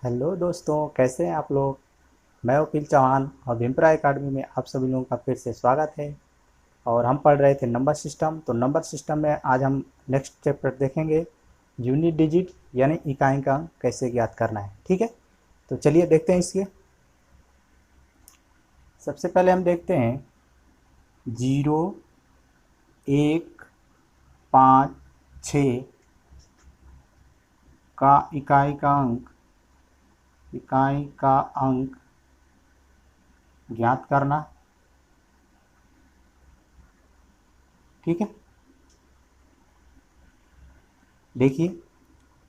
Hello दोस्तों, कैसे हैं आप लोग। मैं वकील चौहान और भिमप्रा एकेडमी में आप सभी लोगों का फिर से स्वागत है। और हम पढ़ रहे थे नंबर सिस्टम। तो नंबर सिस्टम में आज हम नेक्स्ट चैप्टर देखेंगे, यूनिट डिजिट यानी इकाई का अंक कैसे ज्ञात करना है। ठीक है, तो चलिए देखते हैं इसके। सबसे पहले हम देखते हैं 0, 1, 5, 6 का इकाई का अंक ज्ञात करना। ठीक है, देखिए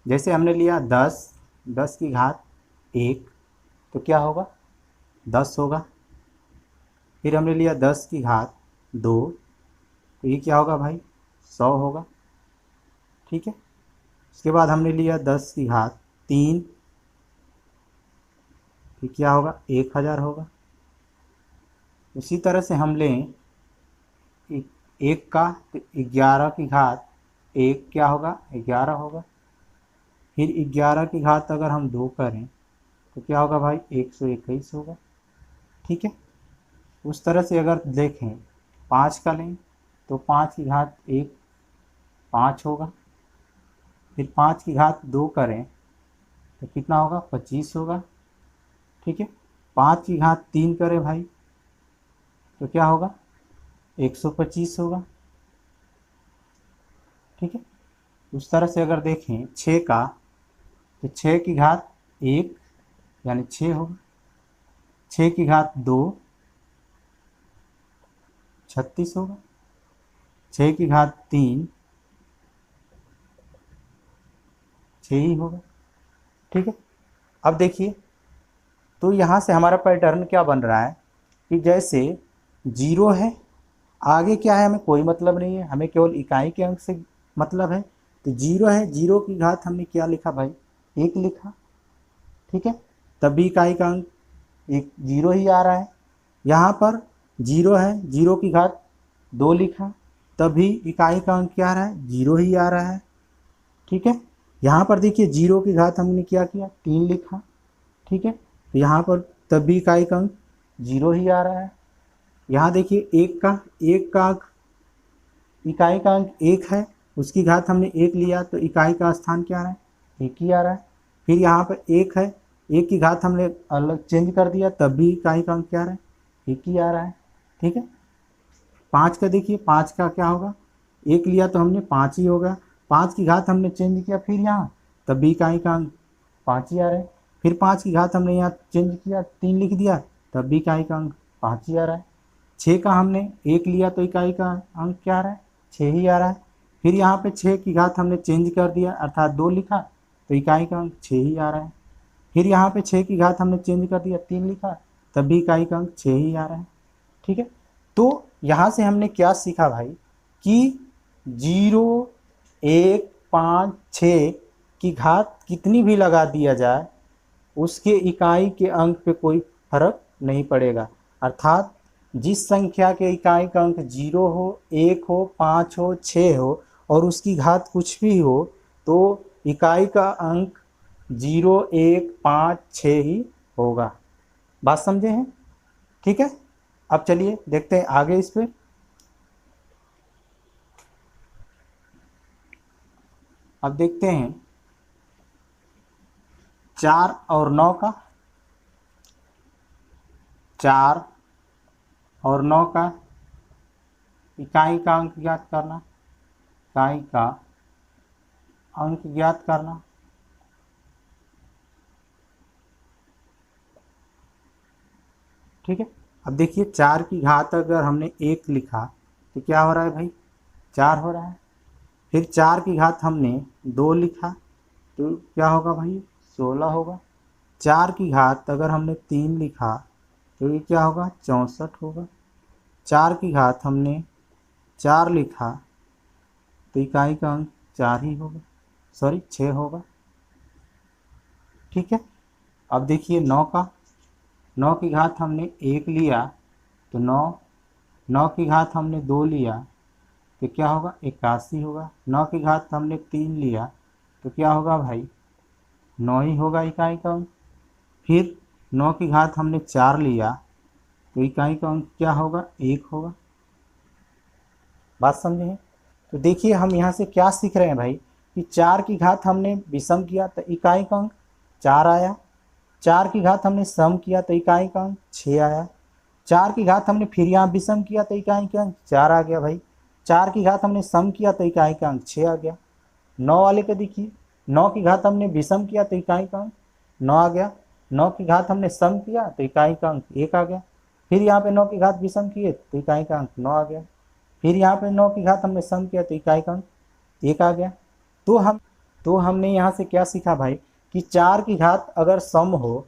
जैसे हमने लिया 10 की घात 1, तो क्या होगा 10 होगा। फिर हमने लिया 10 की घात 2, तो ये क्या होगा भाई 100 होगा। ठीक है, उसके बाद हमने लिया 10 की घात 3, तो क्या होगा 1000 होगा। उसी तरह से हम लें एक का, तो 11 की घात 1 क्या होगा 11 होगा। फिर 11 की घात अगर हम 2 करें तो क्या होगा भाई 121 होगा। ठीक है, उस तरह से अगर देखें 5 का लें तो 5 की घात 1 5 होगा। फिर 5 की घात 2 करें तो कितना होगा 25 होगा। ठीक है, 5 की घात 3 करें भाई तो क्या होगा 125 होगा। ठीक है, उस तरह से अगर देखें 6 का, तो 6 की घात 1 यानी 6 होगा। 6 की घात 2 36 होगा। 6 की घात 3 6 ही होगा। ठीक है, अब देखिए तो यहाँ से हमारा पैटर्न क्या बन रहा है कि जैसे 0 है, आगे क्या है हमें कोई मतलब नहीं है, हमें केवल इकाई के अंक से मतलब है। तो 0 है, 0 की घात हमने क्या लिखा भाई 1 लिखा। ठीक है, तब भी इकाई का अंक एक 0 ही आ रहा है। यहाँ पर 0 है, 0 की घात 2 लिखा, तभी इकाई का अंक क्या आ रहा है 0 ही आ रहा है। ठीक है, यहाँ पर देखिए 0 की घात हमने क्या किया 3 लिखा। ठीक है, तो यहाँ पर तब भी इकाई का अंक 0 ही आ रहा है। यहाँ देखिए एक का अंक, इकाई का अंक 1 है, उसकी घात हमने 1 लिया तो इकाई का स्थान क्या आ रहा है 1 ही आ रहा है। फिर यहाँ पर 1 है, 1 की घात हमने अलग चेंज कर दिया तब भी इकाई का अंक क्या आ रहा है 1 ही आ रहा है। ठीक है, 5 का देखिए 5 का क्या होगा 1 लिया तो हमने 5 ही होगा। 5 की घात हमने चेंज किया फिर यहाँ, तब भी इकाई का अंक 5 ही आ रहा है। फिर 5 की घात हमने यहाँ चेंज किया 3 लिख दिया, तब भी इकाई का अंक 5 ही आ रहा है। 6 का हमने 1 लिया तो इकाई का अंक क्या आ रहा है 6 ही आ रहा है। फिर यहाँ पे 6 की घात हमने चेंज कर दिया अर्थात 2 लिखा, तो इकाई का अंक 6 ही आ रहा है। फिर यहाँ पे 6 की घात हमने चेंज कर दिया 3 लिखा, तब भी इकाई का अंक 6 ही आ रहा है। ठीक है, तो यहाँ से हमने क्या सीखा भाई कि 0, 1, 5, 6 की घात कितनी भी लगा दिया जाए उसके इकाई के अंक पे कोई फर्क नहीं पड़ेगा। अर्थात जिस संख्या के इकाई का अंक 0 हो, 1 हो, 5 हो, 6 हो और उसकी घात कुछ भी हो, तो इकाई का अंक 0, 1, 5, 6 ही होगा। बात समझे हैं। ठीक है, अब चलिए देखते हैं आगे इस पे। अब देखते हैं 4 और 9 का। 4 और 9 का इकाई का अंक ज्ञात करना। इकाई का अंक ज्ञात करना। ठीक है, अब देखिए 4 की घात अगर हमने 1 लिखा तो क्या हो रहा है भाई 4 हो रहा है। फिर 4 की घात हमने 2 लिखा तो क्या होगा भाई 16 होगा। 4 की घात अगर हमने 3 लिखा तो ये क्या होगा 64 होगा। 4 की घात हमने 4 लिखा तो इकाई का अंक 4 ही होगा, सॉरी 6 होगा। ठीक है, अब देखिए 9 का। 9 की घात हमने 1 लिया तो 9 की घात हमने 2 लिया तो क्या होगा 81 होगा। 9 की घात हमने 3 लिया तो क्या होगा भाई 9 ही होगा इकाई का अंक। फिर 9 की घात हमने 4 लिया तो इकाई का अंक क्या होगा, 1 होगा। बात समझे हैं? तो देखिए हम यहाँ से क्या सीख रहे हैं भाई कि 4 की घात हमने विषम किया तो इकाई का अंक 4 आया, 4 की घात हमने सम किया तो इकाई का अंक 6 आया, 4 की घात हमने फिर यहाँ विषम किया तो इकाई का अंक 4 आ गया भाई, 4 की घात हमने सम किया तो इकाई का अंक 6 आ गया। 9 वाले को देखिए, 9 की घात हमने विषम किया तो इकाई का अंक 9 आ गया, 9 की घात हमने सम किया तो इकाई का अंक 1 आ गया, फिर यहाँ पे 9 की घात विषम किए तो इकाई का अंक 9 आ गया, फिर यहाँ पे 9 की घात हमने सम किया तो इकाई का अंक 1 आ गया। तो हमने यहाँ से क्या सीखा भाई कि 4 की घात अगर सम हो,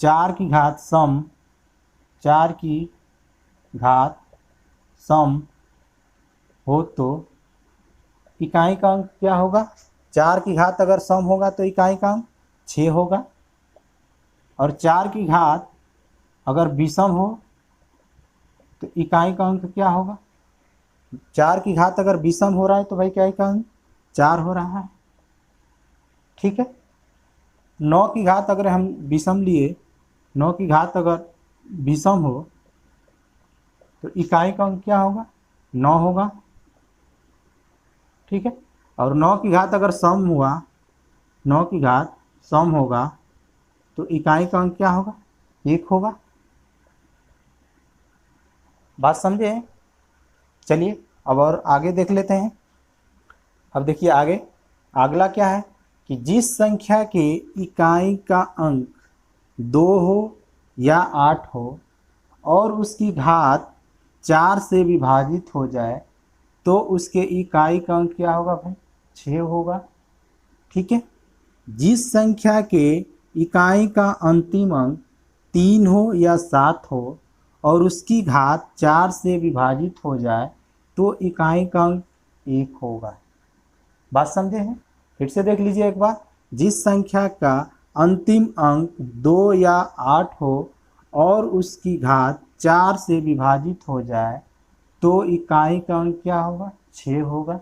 4 की घात सम, 4 की घात सम हो तो इकाई का अंक क्या होगा, 4 की घात अगर सम होगा तो इकाई का अंक 6 होगा, और 4 की घात अगर विषम हो तो इकाई का अंक क्या होगा, 4 की घात अगर विषम हो रहा है तो भाई इकाई का अंक 4 हो रहा है। ठीक है, 9 की घात अगर हम विषम लिए, 9 की घात अगर विषम हो तो इकाई का अंक क्या होगा, 9 होगा। ठीक है, और 9 की घात अगर सम हुआ, 9 की घात सम होगा तो इकाई का अंक क्या होगा, 1 होगा। बात समझे? चलिए अब और आगे देख लेते हैं। अब देखिए आगे अगला क्या है कि जिस संख्या के इकाई का अंक 2 हो या 8 हो और उसकी घात 4 से विभाजित हो जाए तो उसके इकाई का अंक क्या होगा भाई, 6 होगा। ठीक है, जिस संख्या के इकाई का अंतिम अंक 3 हो या 7 हो और उसकी घात 4 से विभाजित हो जाए तो इकाई का अंक 1 होगा। बात समझे हैं? फिर से देख लीजिए एक बार, जिस संख्या का अंतिम अंक 2 या 8 हो और उसकी घात 4 से विभाजित हो जाए तो इकाई का अंक क्या होगा, 6 होगा।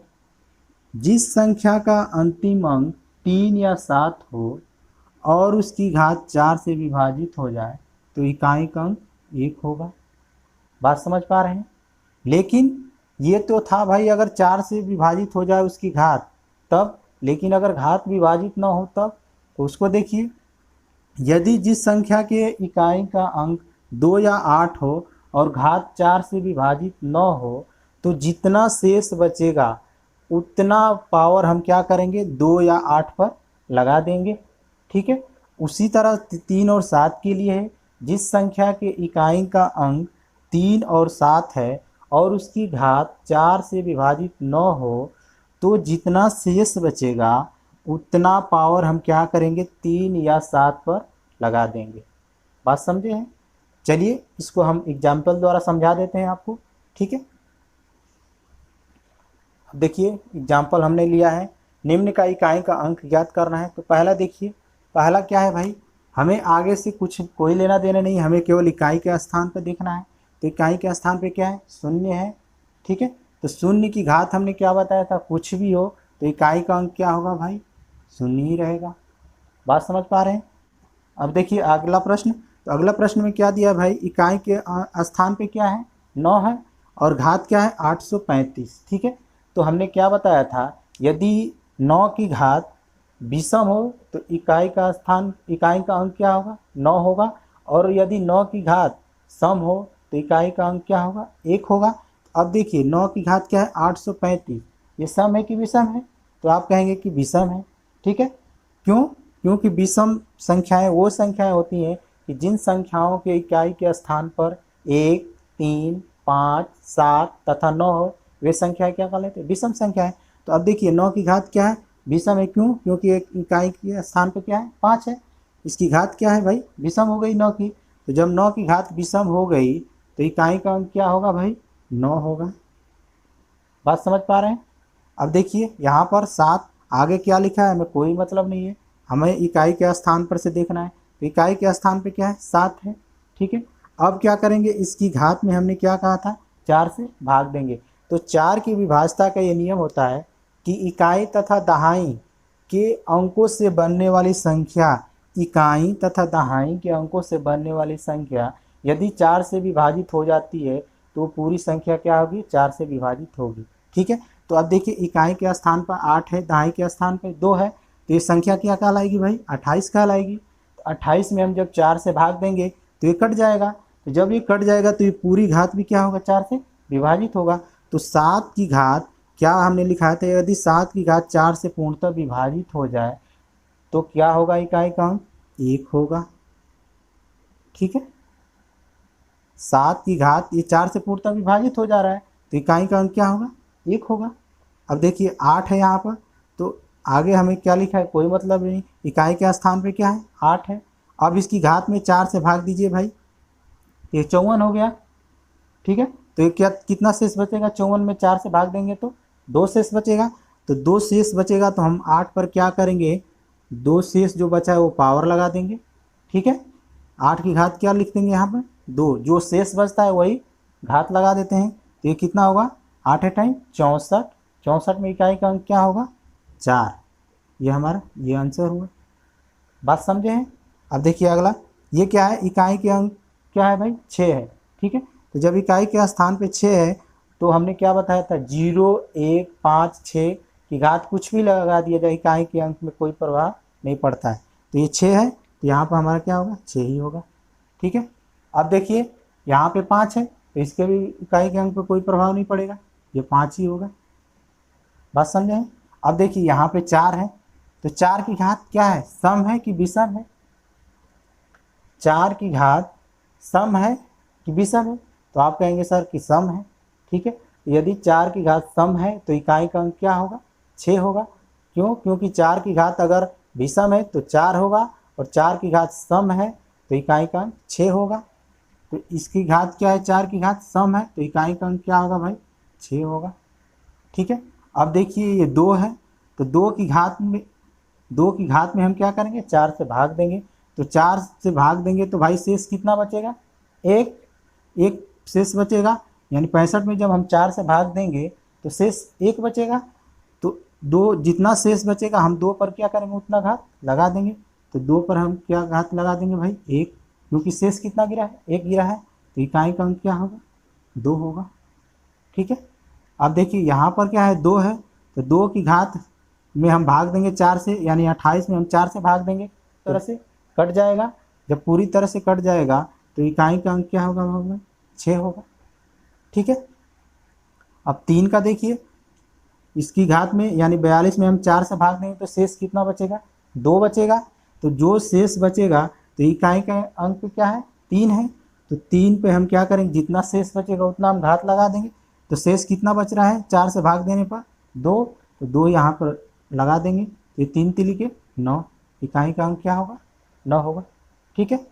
जिस संख्या का अंतिम अंक 3 या 7 हो और उसकी घात 4 से विभाजित हो जाए तो इकाई का अंक 1 होगा। बात समझ पा रहे हैं? लेकिन ये तो था भाई अगर 4 से विभाजित हो जाए उसकी घात तब, लेकिन अगर घात विभाजित ना हो तब, तो उसको देखिए, यदि जिस संख्या के इकाई का अंक 2 या 8 हो और घात 4 से विभाजित न हो तो जितना शेष बचेगा उतना पावर हम क्या करेंगे, 2 या 8 पर लगा देंगे। ठीक है, उसी तरह 3 और 7 के लिए है, जिस संख्या के इकाई का अंक 3 और 7 है और उसकी घात 4 से विभाजित न हो तो जितना शेष बचेगा उतना पावर हम क्या करेंगे, 3 या 7 पर लगा देंगे। बात समझे हैं? चलिए इसको हम एग्जाम्पल द्वारा समझा देते हैं आपको। ठीक है, अब देखिए एग्जाम्पल हमने लिया है, निम्न का इकाई का अंक ज्ञात करना है। तो पहला देखिए, पहला क्या है भाई, हमें आगे से कुछ कोई लेना देना नहीं, हमें केवल इकाई के स्थान पर देखना है। तो इकाई के स्थान पे क्या है, 0 है। ठीक है, तो 0 की घात हमने क्या बताया था, कुछ भी हो तो इकाई का अंक क्या होगा भाई, 0 ही रहेगा। बात समझ पा रहे हैं? अब देखिए अगला प्रश्न, तो अगला प्रश्न में क्या दिया भाई, इकाई के स्थान पे क्या है, 9 है और घात क्या है, 835। ठीक है, तो हमने क्या बताया था, यदि 9 की घात विषम हो तो इकाई का अंक क्या होगा, 9 होगा, और यदि 9 की घात सम हो तो इकाई का अंक क्या होगा, 1 होगा। अब देखिए 9 की घात क्या है, 835, ये सम है कि विषम है, तो आप कहेंगे कि विषम है। ठीक है, क्यों? क्योंकि विषम संख्याएं वो संख्याएं होती हैं कि जिन संख्याओं के इकाई के स्थान पर 1, 3, 5, 7 तथा 9 हो, वे संख्याएं क्या कर लेते हैं, विषम संख्याएं। तो अब देखिए 9 की घात क्या है, विषम है। क्यों? क्योंकि एक इकाई के स्थान पर क्या है, 5 है, इसकी घात क्या है भाई, विषम हो गई 9 की। तो जब 9 की घात विषम हो गई तो इकाई का अंक क्या होगा भाई, 9 होगा। बात समझ पा रहे हैं? अब देखिए यहाँ पर 7 आगे क्या लिखा है, हमें कोई मतलब नहीं है, हमें इकाई के स्थान पर से देखना है। तो इकाई के स्थान पे क्या है, 7 है। ठीक है, अब क्या करेंगे, इसकी घात में हमने क्या कहा था, 4 से भाग देंगे। तो 4 की विभाज्यता का ये नियम होता है कि इकाई तथा दहाई के अंकों से बनने वाली संख्या इकाई तथा दहाई के अंकों से बनने वाली संख्या यदि 4 से विभाजित हो जाती है तो पूरी संख्या क्या होगी, 4 से विभाजित होगी। ठीक है, तो अब देखिए इकाई के स्थान पर 8 है, दहाई के स्थान पर 2 है, तो ये संख्या क्या कहलाएगी भाई, 28 कहलाएगी। तो 28 में हम जब 4 से भाग देंगे तो ये कट जाएगा, तो जब ये कट जाएगा तो ये पूरी घात भी क्या होगा, 4 से विभाजित होगा। तो 7 की घात क्या हमने लिखा था, यदि 7 की घात 4 से पूर्णतः विभाजित हो जाए तो क्या होगा, इकाई का अंक 1 होगा। ठीक है, 7 की घात ये 4 से पूर्णतः विभाजित हो जा रहा है तो इकाई का अंक क्या होगा, 1 होगा। अब देखिए 8 है यहाँ पर, तो आगे हमें क्या लिखा है, कोई मतलब नहीं, इकाई के स्थान पे क्या है, 8 है। अब इसकी घात में 4 से भाग दीजिए भाई, ये 54 हो गया। ठीक है, तो ये क्या कितना शेष बचेगा, 54 में 4 से भाग देंगे तो 2 शेष बचेगा। तो 2 शेष बचेगा तो हम 8 पर क्या करेंगे, 2 शेष जो बचा है वो पावर लगा देंगे। ठीक है, 8 की घात क्या लिख देंगे यहाँ पर, 2, जो शेष बचता है वही घात लगा देते हैं। तो ये कितना होगा, 8 टाइम 64, 64 में इकाई का अंक क्या होगा, 4। ये हमारा ये आंसर हुआ। बात समझे हैं। अब देखिए अगला, ये क्या है, इकाई के अंक क्या है भाई, 6 है। ठीक है, तो जब इकाई के स्थान पे 6 है तो हमने क्या बताया था, 0, 1, 5, 6 की घात कुछ भी लगा दिया जाए, इकाई के अंक में कोई प्रभाव नहीं पड़ता है। तो ये 6 है तो यहाँ पर हमारा क्या होगा, 6 ही होगा। ठीक है, अब देखिए यहाँ पे 5 है तो इसके भी इकाई के अंक पे कोई प्रभाव नहीं पड़ेगा, ये 5 ही होगा। बात समझे। अब देखिए यहाँ पे 4 है तो 4 की घात क्या है, सम है कि विषम है, 4 की घात सम है कि विषम है, तो आप कहेंगे सर कि सम है। ठीक है, यदि 4 की घात सम है तो इकाई का अंक क्या होगा, 6 होगा। क्यों, क्योंकि 4 की घात अगर विषम है तो 4 होगा और 4 की घात सम है तो इकाई का अंक 6 होगा। तो इसकी घात क्या है, 4 की घात सम है तो इकाई का अंक क्या होगा भाई, 6 होगा। ठीक है, अब देखिए ये 2 है तो 2 की घात में हम क्या करेंगे, 4 से भाग देंगे। तो 4 से भाग देंगे तो भाई शेष कितना बचेगा, एक शेष बचेगा, यानी 65 में जब हम 4 से भाग देंगे तो शेष 1 बचेगा। तो 2 जितना शेष बचेगा हम 2 पर क्या करेंगे, उतना घात लगा देंगे। तो 2 पर हम क्या घात लगा देंगे भाई, 1, क्योंकि शेष कितना गिरा है, 1 गिरा है, तो इकाई का अंक क्या होगा, 2 होगा। ठीक है, अब देखिए यहाँ पर क्या है, 2 है तो 2 की घात में हम भाग देंगे 4 से, यानी 28 में हम 4 से भाग देंगे, तरह से कट जाएगा। जब पूरी तरह से कट जाएगा तो इकाई का अंक क्या होगा भाई, 6 होगा। ठीक है, अब 3 का देखिए, इसकी घात में यानी 42 में हम 4 से भाग देंगे तो शेष कितना बचेगा, 2 बचेगा। तो जो शेष बचेगा तो इकाई का अंक क्या है, 3 है। तो 3 पे हम क्या करेंगे, जितना शेष बचेगा उतना हम घात लगा देंगे। तो शेष कितना बच रहा है, 4 से भाग देने पर 2, तो 2 यहाँ पर लगा देंगे। तो 3 तिली के 9, इकाई का अंक क्या होगा, 9 होगा। ठीक है,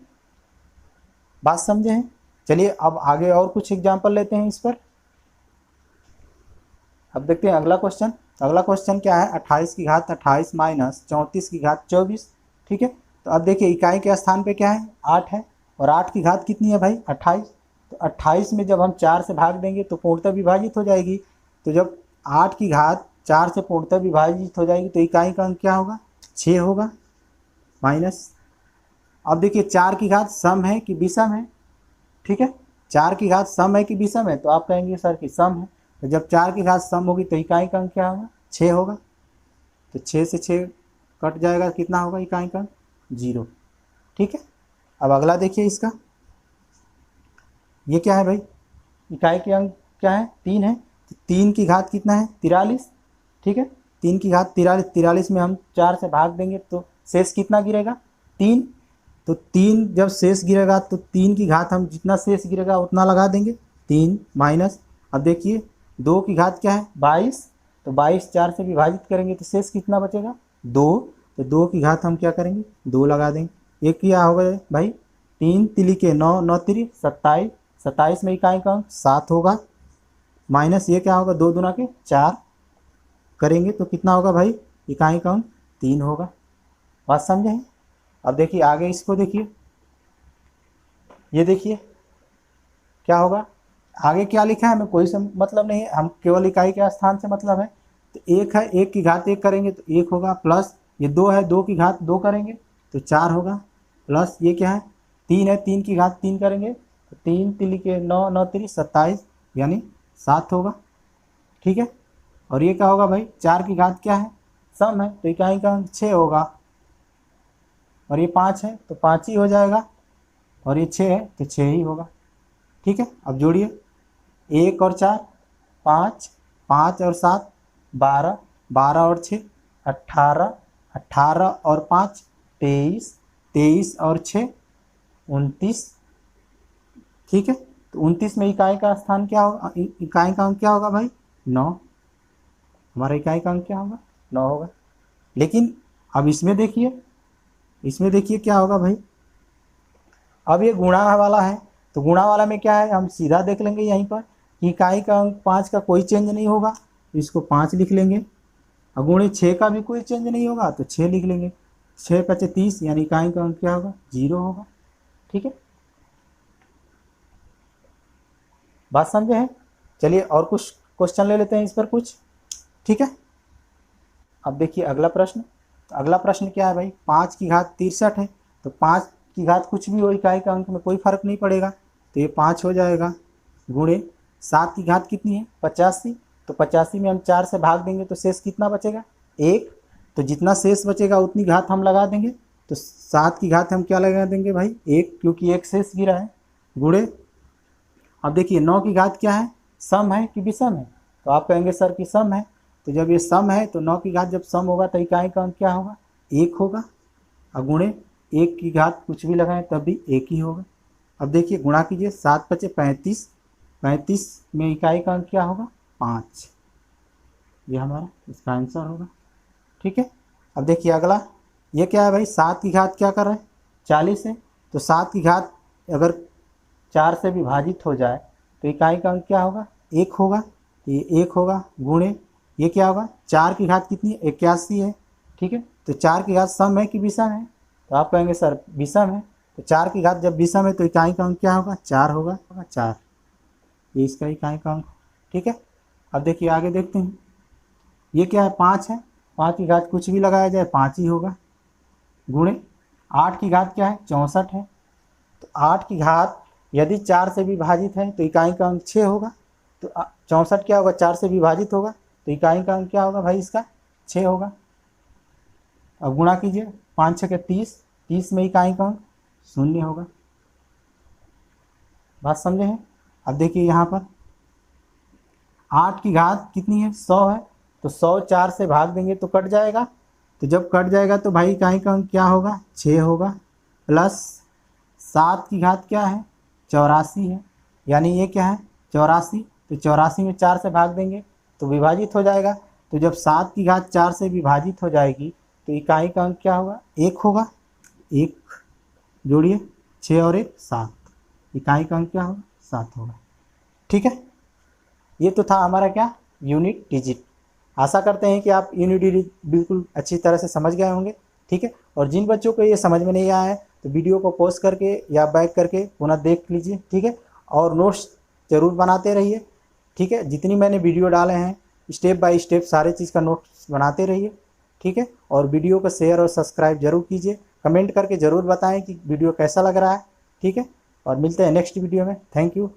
बात समझे हैं। चलिए अब आगे और कुछ एग्जाम्पल लेते हैं इस पर। अब देखते हैं अगला क्वेश्चन। अगला क्वेश्चन क्या है, 28 की घात 28 माइनस 34 की घात 24। ठीक है, तो अब देखिए इकाई के स्थान पे क्या है, 8 है, और 8 की घात कितनी है भाई, 28। तो 28 में जब हम 4 से भाग देंगे तो पूर्णतः विभाजित हो जाएगी। तो जब 8 की घात 4 से पूर्णतः विभाजित हो जाएगी तो इकाई का अंक क्या होगा, 6 होगा, माइनस। अब देखिए 4 की घात सम है कि विषम है। ठीक है, 4 की घात सम है कि विषम है, तो आप कहेंगे सर कि सम है। तो जब 4 की घात सम होगी तो इकाई का अंक क्या होगा, 6 होगा। तो 6 से 6 कट जाएगा, कितना होगा इकाई का अंक, 0। ठीक है, अब अगला देखिए इसका, ये क्या है भाई, इकाई के अंक क्या है, 3 है। तो 3 की घात कितना है, 43। ठीक है, 3 की घात 43, 43 में हम 4 से भाग देंगे तो शेष कितना गिरेगा, 3। तो 3 जब शेष गिरेगा तो 3 की घात हम जितना शेष गिरेगा उतना लगा देंगे, 3 माइनस। अब देखिए 2 की घात क्या है, 22। तो 22 4 से विभाजित करेंगे तो शेष कितना बचेगा, 2। तो 2 की घात हम क्या करेंगे, 2 लगा देंगे। एक क्या होगा भाई, 3 तिली के 9, 9 तिली 27, 27 में इकाई का अंक 7 होगा, माइनस ये क्या होगा, 2 दूना के 4 करेंगे तो कितना होगा भाई, इकाई का अंक 3 होगा। बात समझे। अब देखिए आगे इसको देखिए, ये देखिए क्या होगा, आगे क्या लिखा है हमें कोई से मतलब नहीं है, हम केवल इकाई के स्थान से मतलब है। तो 1 है, 1 की घात 1 करेंगे तो 1 होगा, प्लस ये 2 है, 2 की घात 2 करेंगे तो 4 होगा, प्लस ये क्या है 3 है, 3 की घात 3 करेंगे तो 3 3 के 9, 9 3 27 यानी 7 होगा। ठीक है, और ये क्या होगा भाई 4 की घात क्या है सम है तो इकाई का अंक 6 होगा, और ये 5 है तो 5 ही हो जाएगा, और ये 6 है तो 6 ही होगा। ठीक है, अब जोड़िए 1 और 4 5, 5 और 7 12, 12 और 6 18, 18 और 5 23, 23 और 6 29। ठीक है, तो 29 में इकाई का स्थान क्या होगा, इकाई का अंक क्या होगा भाई 9। हमारा इकाई का अंक क्या होगा 9 होगा। लेकिन अब इसमें देखिए, इसमें देखिए क्या होगा भाई, अब ये गुणा वाला है तो गुणा वाला में क्या है हम सीधा देख लेंगे यहीं पर कि इकाई का अंक 5 का कोई चेंज नहीं होगा तो इसको 5 लिख लेंगे, और गुणे 6 का भी कोई चेंज नहीं होगा तो 6 लिख लेंगे। 6 5 30 यानी इकाई का अंक क्या होगा 0 होगा। ठीक है, बात समझे हैं। चलिए और कुछ क्वेश्चन ले लेते हैं इस पर कुछ। ठीक है, अब देखिए अगला प्रश्न। तो अगला प्रश्न क्या है भाई 5 की घात 63 है, तो 5 की घात कुछ भी हो इकाई का अंक में कोई फर्क नहीं पड़ेगा तो ये 5 हो जाएगा, गुणे 7 की घात कितनी है 85, तो 85 में हम 4 से भाग देंगे तो शेष कितना बचेगा 1, तो जितना शेष बचेगा उतनी घात हम लगा देंगे, तो 7 की घात हम क्या लगा देंगे भाई 1, क्योंकि 1 शेष गिरा है, गुणे अब देखिए 9 की घात क्या है सम है कि विषम है, तो आप कहेंगे सर कि सम है, तो जब ये सम है तो 9 की घात जब सम होगा तो इकाई का अंक क्या होगा 1 होगा, और गुणे 1 की घात कुछ भी लगाएं तब भी 1 ही होगा। अब देखिए गुणा कीजिए 7 5 35, 35 में इकाई का अंक क्या होगा 5, ये हमारा इसका आंसर होगा। ठीक है, अब देखिए अगला ये क्या है भाई 7 की घात क्या कर रहे हैं 40 है, तो 7 की घात अगर 4 से विभाजित हो जाए तो इकाई का अंक क्या होगा 1 होगा, ये 1 होगा, गुणे ये क्या होगा 4 की घात कितनी है 81 है। ठीक है, तो 4 की घात सम है कि विषम है, तो आप कहेंगे सर विषम है, तो 4 की घात जब विषम है तो इकाई का अंक क्या होगा 4 होगा, 4 ये इसका इकाई का अंक। ठीक है, अब देखिए आगे देखते हैं, ये क्या है 5 है, 5 की घात कुछ भी लगाया जाए 5 ही होगा, गुणे 8 की घात क्या है 64 है, तो 8 की घात यदि 4 से विभाजित है तो इकाई का अंक 6 होगा, तो 64 क्या होगा 4 से विभाजित होगा तो इकाई का अंक क्या होगा भाई इसका 6 होगा। अब गुणा कीजिए 5 6 के 30, 30 में इकाई का अंक 0 होगा। बात समझे हैं। अब देखिए यहाँ पर 8 की घात कितनी है 100 है, तो 100 4 से भाग देंगे तो कट जाएगा, तो जब कट जाएगा तो भाई इकाई का अंक क्या होगा 6 होगा, प्लस 7 की घात क्या है 84 है, यानी ये क्या है 84, तो 84 में 4 से भाग देंगे तो विभाजित हो जाएगा, तो जब 7 की घात 4 से विभाजित हो जाएगी तो इकाई का अंक क्या होगा 1 होगा, 1 जोड़िए 6 और 1 7, इकाई का अंक क्या होगा 7 होगा। ठीक है, ये तो था हमारा क्या यूनिट डिजिट। आशा करते हैं कि आप यूनिट डिजिट बिल्कुल अच्छी तरह से समझ गए होंगे। ठीक है, और जिन बच्चों को ये समझ में नहीं आया है तो वीडियो को पॉज करके या बैक करके पुनः देख लीजिए। ठीक है, और नोट्स ज़रूर बनाते रहिए। ठीक है, जितनी मैंने वीडियो डाले हैं स्टेप बाय स्टेप सारे चीज़ का नोट्स बनाते रहिए। ठीक है, और वीडियो को शेयर और सब्सक्राइब जरूर कीजिए, कमेंट करके ज़रूर बताएं कि वीडियो कैसा लग रहा है। ठीक है, और मिलते हैं नेक्स्ट वीडियो में। Thank you.